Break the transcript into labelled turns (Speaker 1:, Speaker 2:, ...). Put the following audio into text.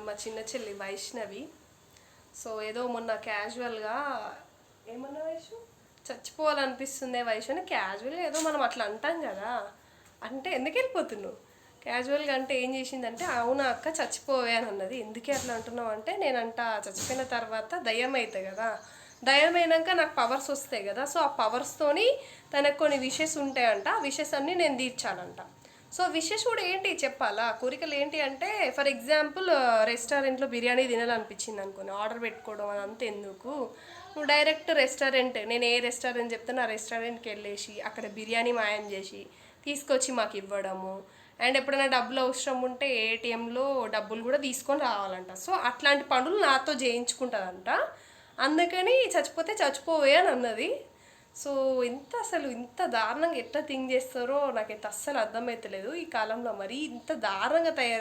Speaker 1: మా చిన్న చెల్లి వైష్ణవి. సో ఏదో మొన్న క్యాజువల్గా ఏమన్నా వైషు చచ్చిపోవాలనిపిస్తుంది వైషు అని క్యాజువల్గా ఏదో మనం అట్లా అంటాం కదా. అంటే ఎందుకు వెళ్ళిపోతున్నావు క్యాజువల్గా అంటే ఏం చేసిందంటే అవునా అక్క చచ్చిపోవే అని అన్నది. ఎందుకే అట్లా అంటున్నావు అంటే నేనంట చచ్చిపోయిన తర్వాత దయ్యం అవుతాయి కదా, దయ్యం అయినాక నాకు పవర్స్ వస్తాయి కదా, సో ఆ పవర్స్తోని తనకు కొన్ని విషెస్ ఉంటాయంట, ఆ విషెస్ అన్నీ నేను తీర్చాలంట. సో విషెస్ కూడా ఏంటి చెప్పాలా, కోరికలు ఏంటి అంటే ఫర్ ఎగ్జాంపుల్ రెస్టారెంట్లో బిర్యానీ తినాలనిపించింది అనుకోని ఆర్డర్ పెట్టుకోవడం అదంతా ఎందుకు, నువ్వు డైరెక్ట్ రెస్టారెంట్ నేను ఏ రెస్టారెంట్ చెప్తాను ఆ రెస్టారెంట్కి వెళ్ళేసి అక్కడ బిర్యానీ మాయం చేసి తీసుకొచ్చి మాకు ఇవ్వడము. అండ్ ఎప్పుడైనా డబ్బులు అవసరం ఉంటే ఏటీఎంలో డబ్బులు కూడా తీసుకొని రావాలంట. సో అట్లాంటి పనులు నాతో చేయించుకుంటుందంట. అందుకని చచ్చిపోతే చచ్చిపోవే అని అన్నది. సో ఇంత అసలు ఇంత దారుణంగా ఎట్లా థింక్ చేస్తారో నాకైతే అస్సలు అర్థమవుతలేదు ఈ కాలంలో. మరి ఇంత దారుణంగా తయారై